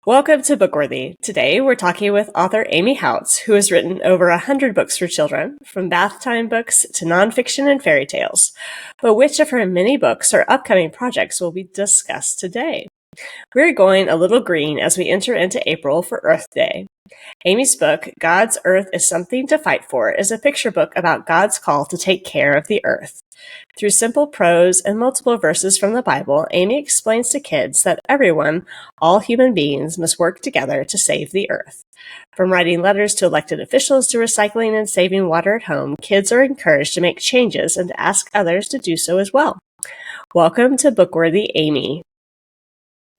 Welcome to BookWorthy. Today we're talking with author Amy Houts, who has written over 100 books for children, from bath time books to nonfiction and fairy tales. But which of her many books or upcoming projects will be discussed today? We're going a little green as we enter into April for Earth Day. Amy's book, God's Earth is Something to Fight For, is a picture book about God's call to take care of the earth. Through simple prose and multiple verses from the Bible, Amy explains to kids that everyone, all human beings, must work together to save the earth. From writing letters to elected officials to recycling and saving water at home, kids are encouraged to make changes and to ask others to do so as well. Welcome to BookWorthy, Amy.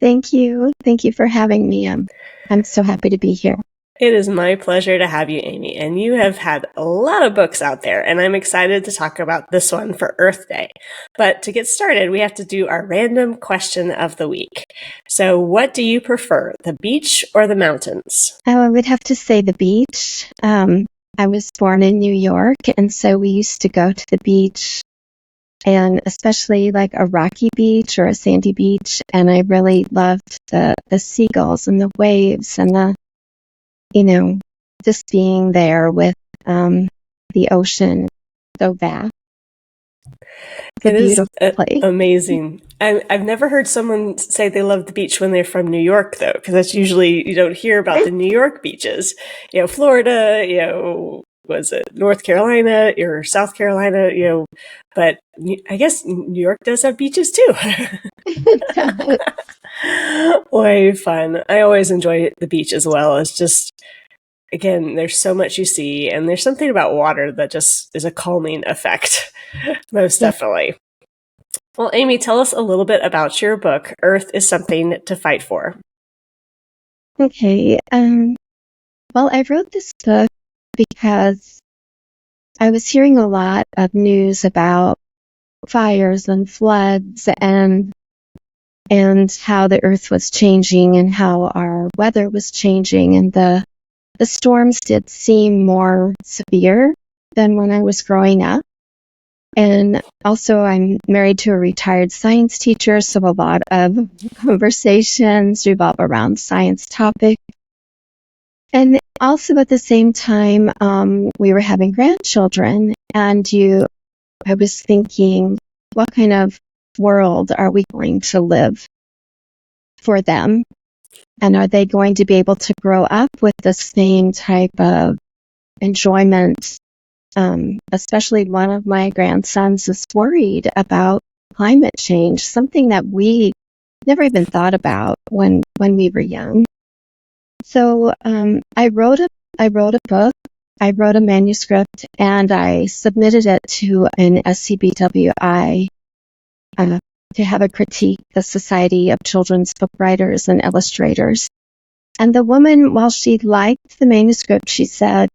Thank you. Thank you for having me. I'm so happy to be here. It is my pleasure to have you, Amy, and you have had a lot of books out there, and I'm excited to talk about this one for Earth Day. But to get started, we have to do our random question of the week. So what do you prefer, the beach or the mountains? I would have to say the beach. I was born in New York, and so we used to go to the beach, and especially like a rocky beach or a sandy beach, and I really loved the seagulls and the waves and just being there with the ocean, so vast. It is amazing. I've never heard someone say they love the beach when they're from New York, though, because that's usually, you don't hear about the New York beaches. Florida, was it North Carolina or South Carolina, but I guess New York does have beaches too. Way fun. I always enjoy the beach as well. It's just, again, there's so much you see, and there's something about water that just is a calming effect. Most definitely. Well, Amy, tell us a little bit about your book, Earth is Something to Fight For. Okay. Well, I wrote this book because I was hearing a lot of news about fires and floods and how the earth was changing and how our weather was changing, and the storms did seem more severe than when I was growing up. And also, I'm married to a retired science teacher, so a lot of conversations revolve around science topics. And also at the same time, we were having grandchildren, and I was thinking, what kind of world are we going to live for them? And are they going to be able to grow up with the same type of enjoyment? Especially one of my grandsons is worried about climate change, something that we never even thought about when we were young. So I wrote a book, I wrote a manuscript, and I submitted it to an SCBWI to have a critique, the Society of Children's Book Writers and Illustrators. And the woman, while she liked the manuscript, she said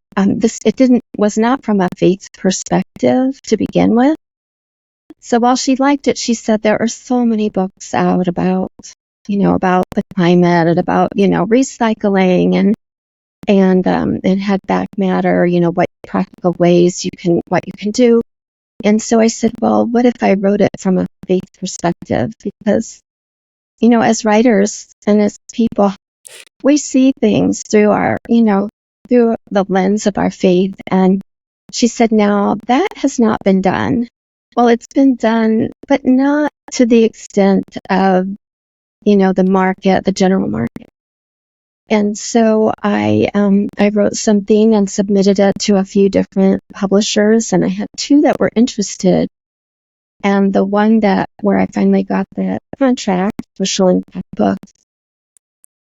was not from a faith perspective to begin with. So while she liked it, she said there are so many books out about the climate and about recycling and had back matter, what practical ways you can do. And so I said, well, what if I wrote it from a faith perspective? Because, as writers and as people, we see things through through the lens of our faith. And she said, now that has not been done. Well, it's been done, but not to the extent of, the general market. And so I wrote something and submitted it to a few different publishers, and I had two that were interested. And the one where I finally got the contract, Bushel and Peck Books,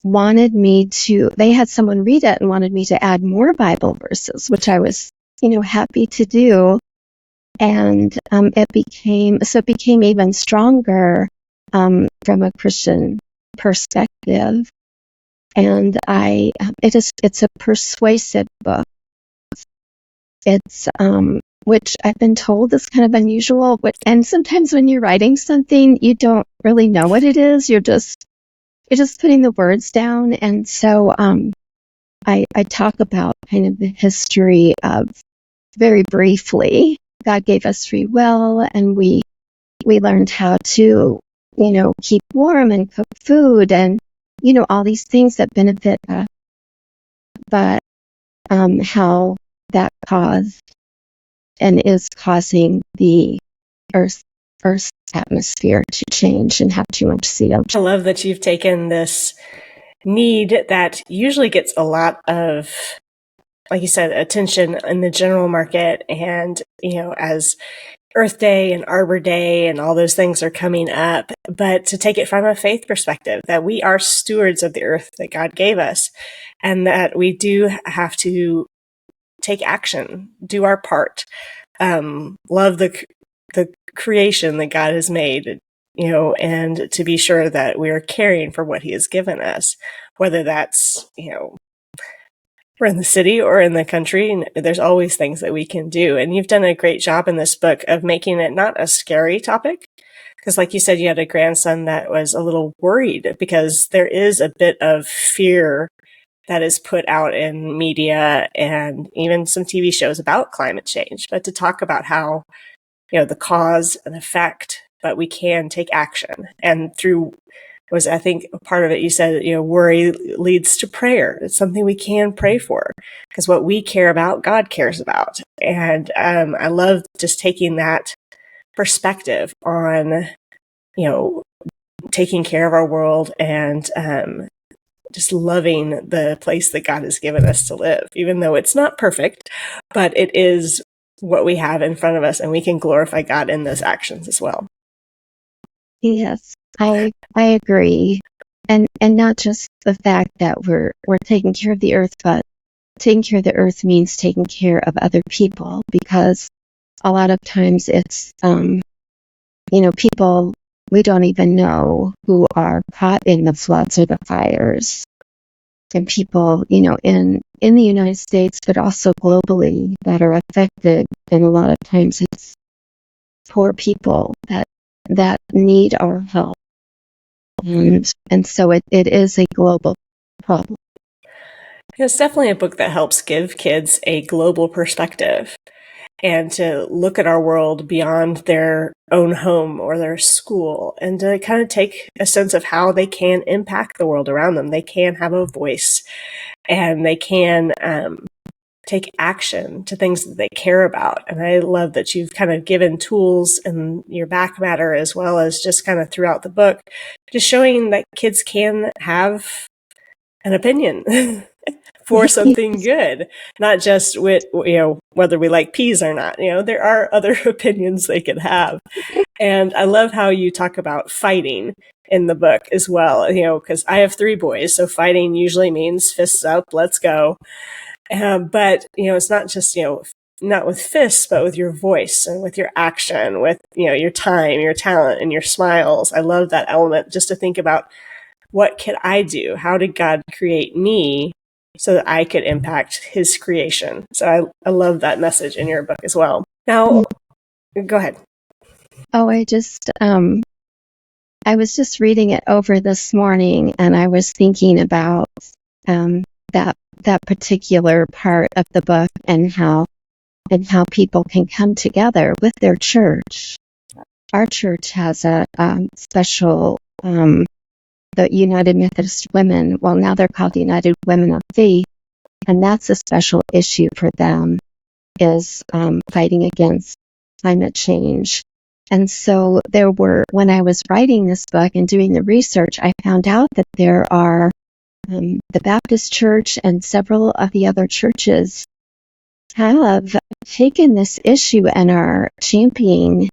they had someone read it and wanted me to add more Bible verses, which I was, happy to do. And it became even stronger from a Christian perspective. And it's a persuasive book. It's which I've been told is kind of unusual. And sometimes when you're writing something, you don't really know what it is. You're just putting the words down. And so I talk about kind of the history of, very briefly, God gave us free will, and we learned how to, keep warm and cook food, and all these things that benefit us, but how that caused and is causing the Earth's atmosphere to change and have too much CO2. I love that you've taken this need that usually gets a lot of, like you said, attention in the general market, and as Earth Day and Arbor Day and all those things are coming up, but to take it from a faith perspective, that we are stewards of the earth that God gave us, and that we do have to take action, do our part, love the creation that God has made, and to be sure that we are caring for what He has given us, whether that's, we're in the city or in the country. There's always things that we can do. And you've done a great job in this book of making it not a scary topic. Because like you said, you had a grandson that was a little worried because there is a bit of fear that is put out in media and even some TV shows about climate change. But to talk about how, the cause and effect, but we can take action. And through was, I think, part of it, you said, worry leads to prayer. It's something we can pray for, because what we care about, God cares about. And I love just taking that perspective on, taking care of our world and just loving the place that God has given us to live, even though it's not perfect, but it is what we have in front of us, and we can glorify God in those actions as well. Yes, I agree. And not just the fact that we're taking care of the earth, but taking care of the earth means taking care of other people, because a lot of times it's people we don't even know who are caught in the floods or the fires, and people in the United States, but also globally, that are affected. And a lot of times it's poor people that need our help. And so it is a global problem. It's definitely a book that helps give kids a global perspective and to look at our world beyond their own home or their school, and to kind of take a sense of how they can impact the world around them. They can have a voice, and they can take action to things that they care about. And I love that you've kind of given tools in your back matter, as well as just kind of throughout the book, just showing that kids can have an opinion for something good, not just with, whether we like peas or not. There are other opinions they could have. And I love how you talk about fighting in the book as well, because I have 3 boys, so fighting usually means fists up, let's go. But, it's not just, not with fists, but with your voice and with your action, with, your time, your talent, and your smiles. I love that element, just to think about, what could I do? How did God create me so that I could impact His creation? So I love that message in your book as well. Now, go ahead. Oh, I was just reading it over this morning, and I was thinking about that particular part of the book, and how people can come together with their church. Our church has a special, the United Methodist Women. Well, now they're called the United Women of Faith, and that's a special issue for them, is fighting against climate change. And so when I was writing this book and doing the research, I found out that there are the Baptist Church and several of the other churches have taken this issue and are championing,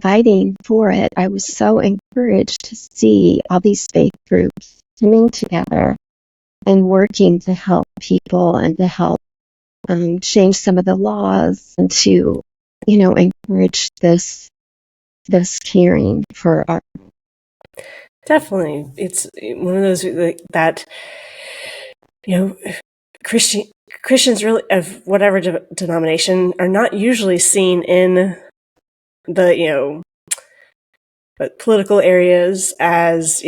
fighting for it. I was so encouraged to see all these faith groups coming together and working to help people and to help change some of the laws, and to encourage this caring for our. Definitely. It's one of those that, Christians really, of whatever denomination, are not usually seen in the, political areas as,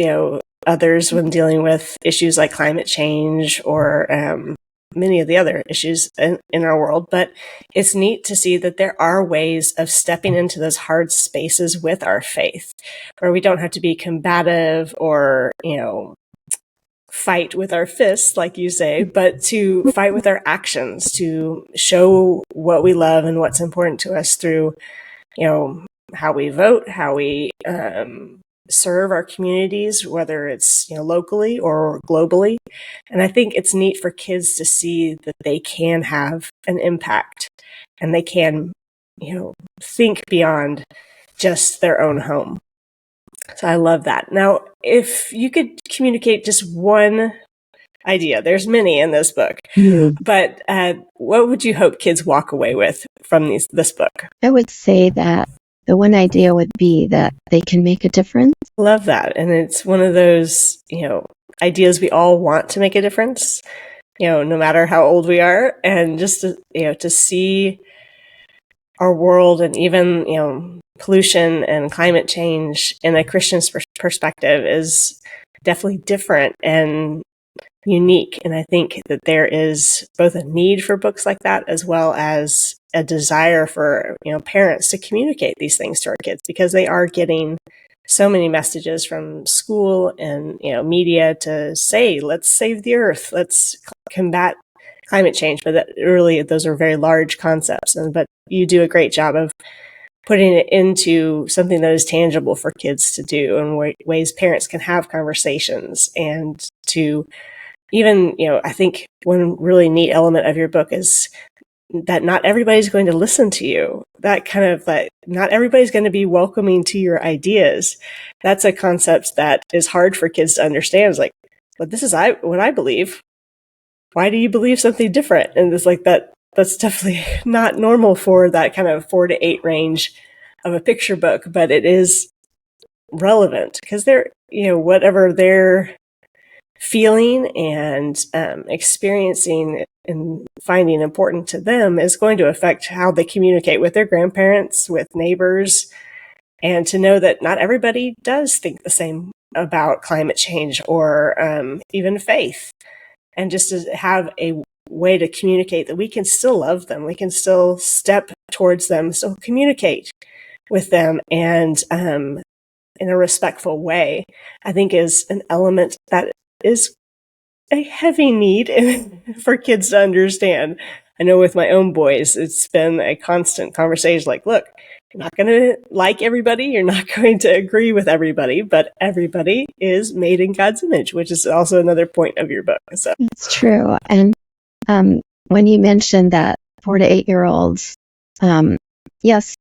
others when dealing with issues like climate change or many of the other issues in our world. But it's neat to see that there are ways of stepping into those hard spaces with our faith, where we don't have to be combative or, fight with our fists, like you say, but to fight with our actions, to show what we love and what's important to us through, how we vote, how we serve our communities, whether it's locally or globally. And I think it's neat for kids to see that they can have an impact and they can think beyond just their own home. So I love that. Now, if you could communicate just one idea, there's many in this book, but what would you hope kids walk away with from this book? I would say that the one idea would be that they can make a difference. Love that. And it's one of those, ideas we all want to make a difference, no matter how old we are. And just to see our world and even, pollution and climate change in a Christian's perspective is definitely different and unique. And I think that there is both a need for books like that, as well as a desire for, parents to communicate these things to our kids, because they are getting so many messages from school and, media to say, let's save the earth, let's combat climate change. But really, those are very large concepts. But you do a great job of putting it into something that is tangible for kids to do, and ways parents can have conversations and to even, I think one really neat element of your book is that not everybody's going to listen to you. That kind of like, not everybody's going to be welcoming to your ideas. That's a concept that is hard for kids to understand. It's like, but this is what I believe. Why do you believe something different? And it's like that's definitely not normal for that kind of 4 to 8 range of a picture book, but it is relevant because they're, whatever they're feeling and experiencing and finding important to them is going to affect how they communicate with their grandparents, with neighbors, and to know that not everybody does think the same about climate change or even faith. And just to have a way to communicate that we can still love them, we can still step towards them, still communicate with them, and in a respectful way, I think is an element that is a heavy need for kids to understand. I know with my own boys, it's been a constant conversation like, look, you're not going to like everybody. You're not going to agree with everybody, but everybody is made in God's image, which is also another point of your book. So it's true. And when you mentioned that 4 to 8-year-olds, yes,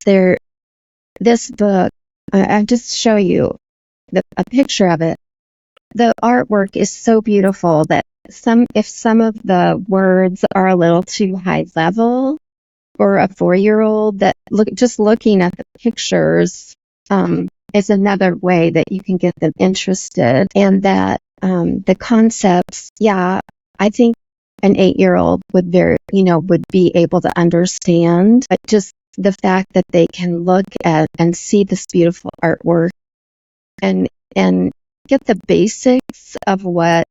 this book, I'll just show you a picture of it. The artwork is so beautiful that if some of the words are a little too high level for a 4-year-old, that just looking at the pictures is another way that you can get them interested. And that the concepts, I think an 8-year-old would be able to understand. But just the fact that they can look at and see this beautiful artwork and get the basics of what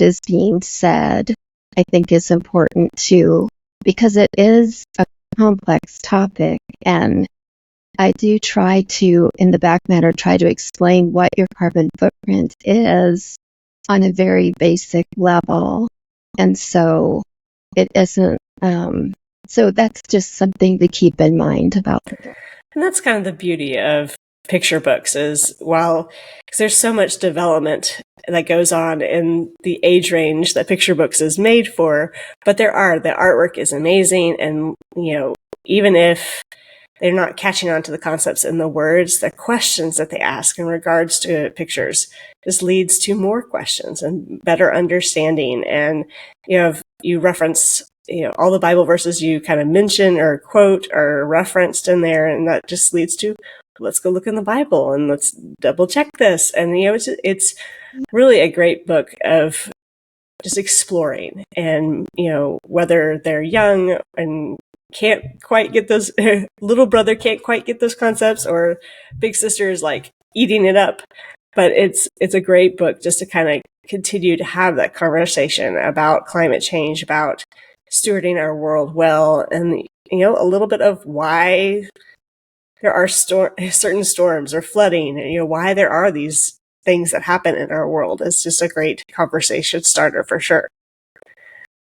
is being said, I think is important too, because it is a complex topic. And I do try to, in the back matter, try to explain what your carbon footprint is on a very basic level. And so it isn't, so that's just something to keep in mind about it. And that's kind of the beauty of picture books is, because there's so much development that goes on in the age range that picture books is made for, but the artwork is amazing. And, even if they're not catching on to the concepts in the words, the questions that they ask in regards to pictures just leads to more questions and better understanding. And, you reference, all the Bible verses you kind of mention or quote or referenced in there. And that just leads to, let's go look in the Bible and let's double check this. And, it's really a great book of just exploring. And, whether they're young and can't quite get those, little brother can't quite get those concepts, or big sister is like eating it up. But it's a great book just to kind of continue to have that conversation about climate change, about stewarding our world well, and, a little bit of why there are certain storms or flooding, why there are these things that happen in our world is just a great conversation starter for sure.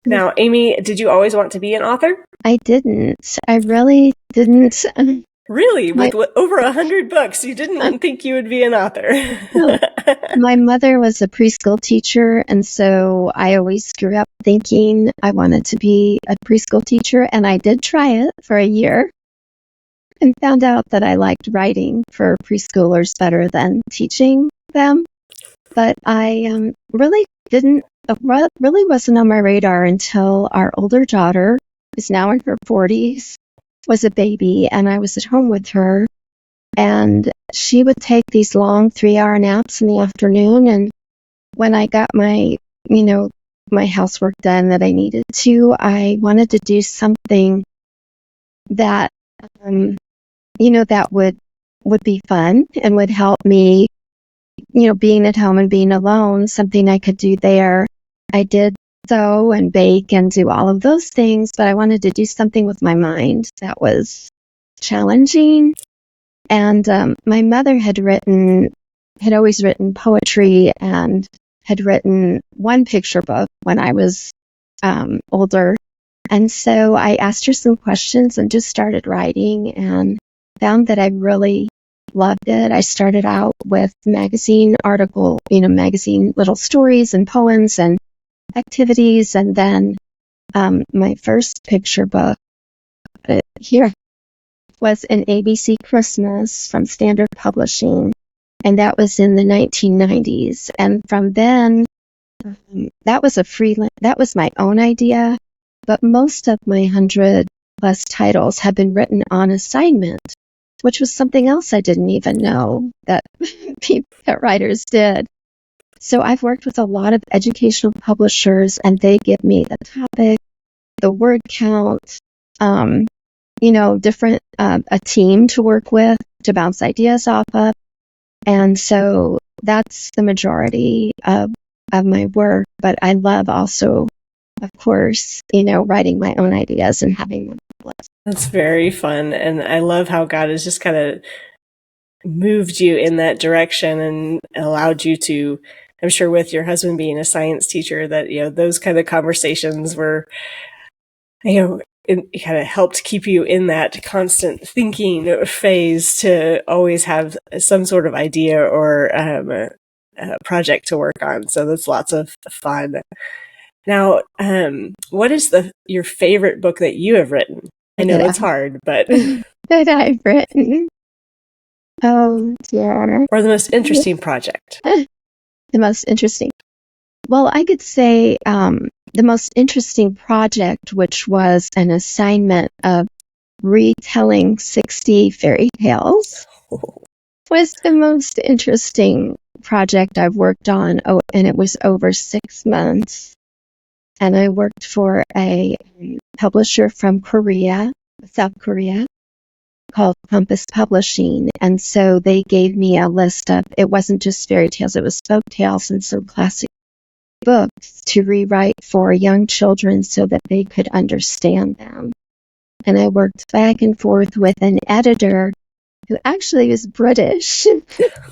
Now, Amy, did you always want to be an author? I didn't. I really didn't. Really? With over 100 books, you didn't think you would be an author? My mother was a preschool teacher, and so I always grew up thinking I wanted to be a preschool teacher, and I did try it for a year and found out that I liked writing for preschoolers better than teaching them. But I really wasn't on my radar until our older daughter, who's now in her 40s, was a baby, and I was at home with her, and she would take these long 3-hour naps in the afternoon. And when I got my housework done that I needed to, I wanted to do something that, that would be fun and would help me, being at home and being alone, something I could do there. I did sew and bake and do all of those things, but I wanted to do something with my mind that was challenging. And my mother had always written poetry and had written one picture book when I was older. And so I asked her some questions and just started writing and found that I really loved it. I started out with magazine little stories and poems and activities. And then my first picture book here was an ABC Christmas from Standard Publishing. And that was in the 1990s. And from then, that was my own idea. But most of my 100+ titles have been written on assignment, which was something else I didn't even know that writers did. So I've worked with a lot of educational publishers, and they give me the topic, the word count, different, a team to work with, to bounce ideas off of. And so that's the majority of my work. But I love also, of course, writing my own ideas and having them published. That's very fun. And I love how God has just kind of moved you in that direction and allowed you to, I'm sure with your husband being a science teacher, that, those kind of conversations were, it kind of helped keep you in that constant thinking phase to always have some sort of idea or a project to work on. So that's lots of fun. Now, what is your favorite book that you have written? I know it's hard, but that I've written. Oh, dear. Or the most interesting project. The most interesting. Well, I could say the most interesting project, which was an assignment of retelling 60 fairy tales, was the most interesting project I've worked on. Oh, and it was over 6 months. And I worked for a publisher from South Korea, called Compass Publishing. And so they gave me a list of, it wasn't just fairy tales, it was folk tales and some classic books to rewrite for young children so that they could understand them. And I worked back and forth with an editor who actually was British.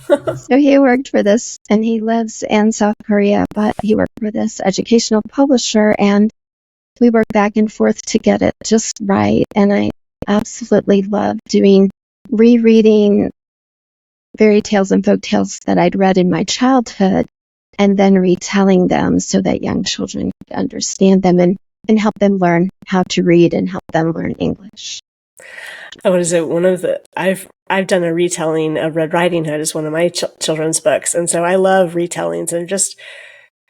So he worked for this, and he lives in South Korea, but he worked for this educational publisher, and we worked back and forth to get it just right. And I absolutely loved rereading fairy tales and folk tales that I'd read in my childhood, and then retelling them so that young children could understand them and help them learn how to read and help them learn English. What is it? I've done a retelling of Red Riding Hood as one of my children's books. And so I love retellings, and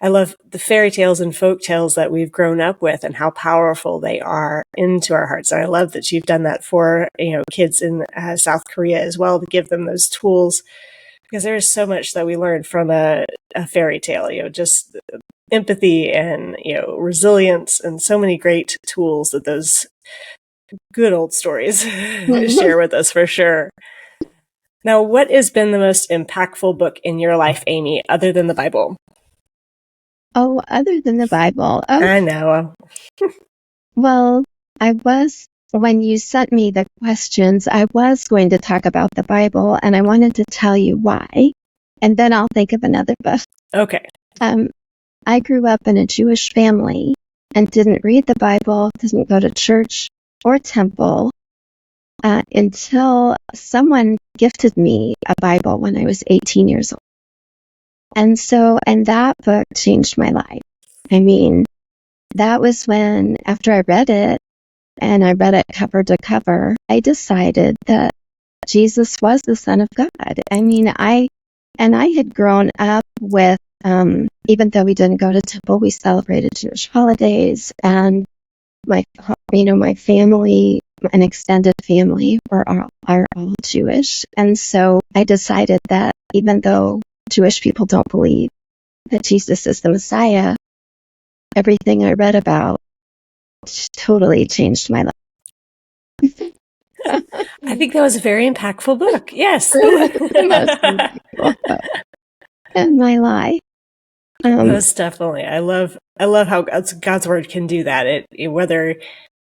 I love the fairy tales and folk tales that we've grown up with and how powerful they are into our hearts. And I love that you've done that for, kids in South Korea as well, to give them those tools, because there is so much that we learn from a fairy tale, just empathy and, resilience, and so many great tools that those good old stories share with us for sure. Now, what has been the most impactful book in your life, Amy, other than the Bible? Oh, other than the Bible. Oh. I know. Well, when you sent me the questions, I was going to talk about the Bible, and I wanted to tell you why. and then I'll think of another book. Okay. I grew up in a Jewish family and didn't read the Bible, didn't go to church or temple until someone gifted me a Bible when I was 18 years old. And that book changed my life. I mean, that was when, after I read it, and I read it cover to cover, I decided that Jesus was the Son of God. I mean, I had grown up with, even though we didn't go to temple, we celebrated Jewish holidays, and my family, an extended family, are all Jewish. And so I decided that even though Jewish people don't believe that Jesus is the Messiah, everything I read about totally changed my life. I think that was a very impactful book. Yes. It was the most impactful book in my life. Most definitely. I love how God's word can do that. Whether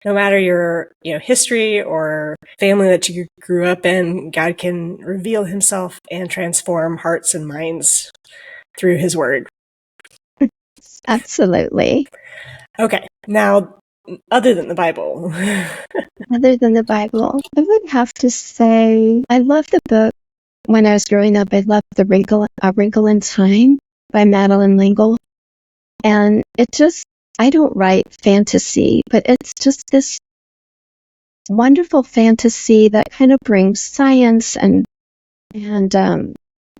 no matter your history or family that you grew up in, God can reveal himself and transform hearts and minds through his word. Absolutely. Okay. Now, other than the Bible. Other than the Bible, I would have to say I love the book. When I was growing up, I loved A Wrinkle in Time by Madeleine L'Engle. And I don't write fantasy, but it's just this wonderful fantasy that kind of brings science and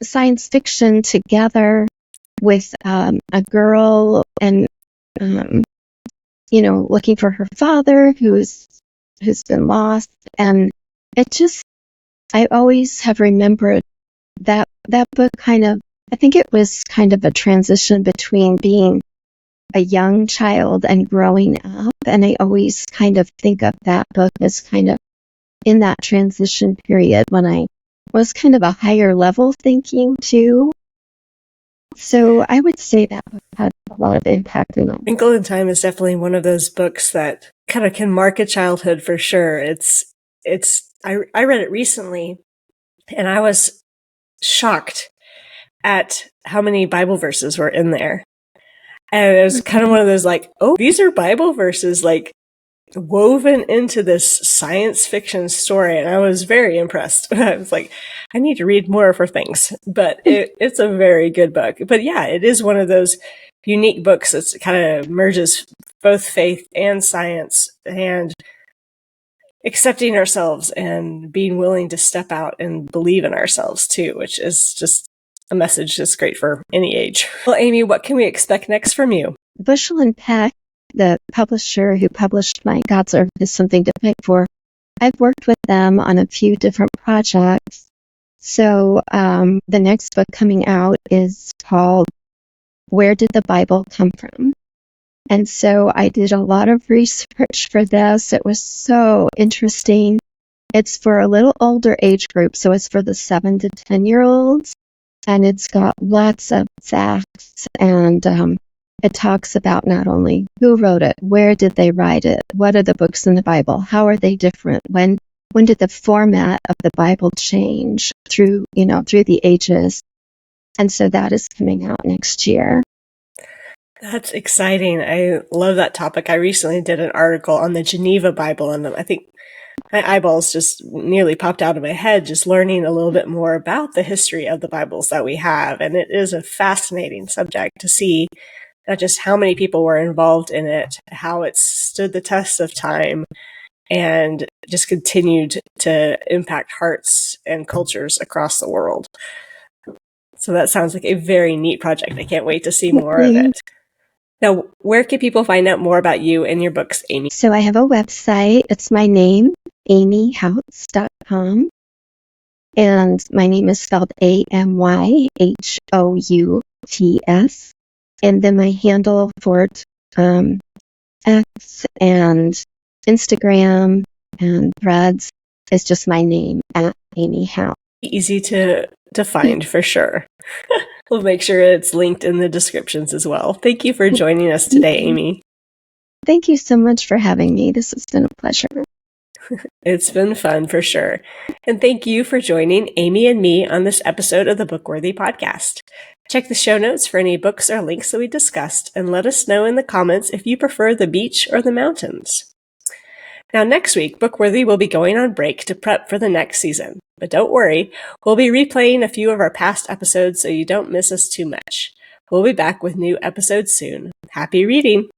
science fiction together with a girl and looking for her father who's been lost. And I always have remembered that book I think it was kind of a transition between being a young child and growing up. And I always kind of think of that book as kind of in that transition period when I was kind of a higher level thinking too. So I would say that book had a lot of impact in me. Wrinkle in Time is definitely one of those books that kind of can mark a childhood for sure. I read it recently and I was shocked at how many Bible verses were in there. And it was kind of one of those like, oh, these are Bible verses like woven into this science fiction story. And I was very impressed. I was like, I need to read more of her things. But it's a very good book. But yeah, it is one of those unique books that kind of merges both faith and science and accepting ourselves and being willing to step out and believe in ourselves too, which is just a message that's great for any age. Well, Amy, what can we expect next from you? Bushel and Peck, the publisher who published my God's Earth is Something to Fight For, I've worked with them on a few different projects. So the next book coming out is called Where Did the Bible Come From? And so I did a lot of research for this. It was so interesting. It's for a little older age group, so it's for the 7 to 10-year-olds. And it's got lots of facts, and it talks about not only who wrote it, where did they write it, what are the books in the Bible, how are they different, when did the format of the Bible change through the ages. And so that is coming out next year. That's exciting. I love that topic. I recently did an article on the Geneva Bible, and I think my eyeballs just nearly popped out of my head just learning a little bit more about the history of the Bibles that we have. And it is a fascinating subject to see not just how many people were involved in it, how it stood the test of time, and just continued to impact hearts and cultures across the world. So that sounds like a very neat project. I can't wait to see more of it. Now, where can people find out more about you and your books, Amy? So I have a website. It's my name, amyhouts.com. And my name is spelled AMYHOUTS. And then my handle for X and Instagram and Threads is just my name, at Amy Houts. Easy to find for sure. We'll make sure it's linked in the descriptions as well. Thank you for joining us today, Amy. Thank you so much for having me. This has been a pleasure. It's been fun for sure. And thank you for joining Amy and me on this episode of the BookWorthy podcast. Check the show notes for any books or links that we discussed, and let us know in the comments if you prefer the beach or the mountains. Now, next week, BookWorthy will be going on break to prep for the next season. But don't worry, we'll be replaying a few of our past episodes so you don't miss us too much. We'll be back with new episodes soon. Happy reading!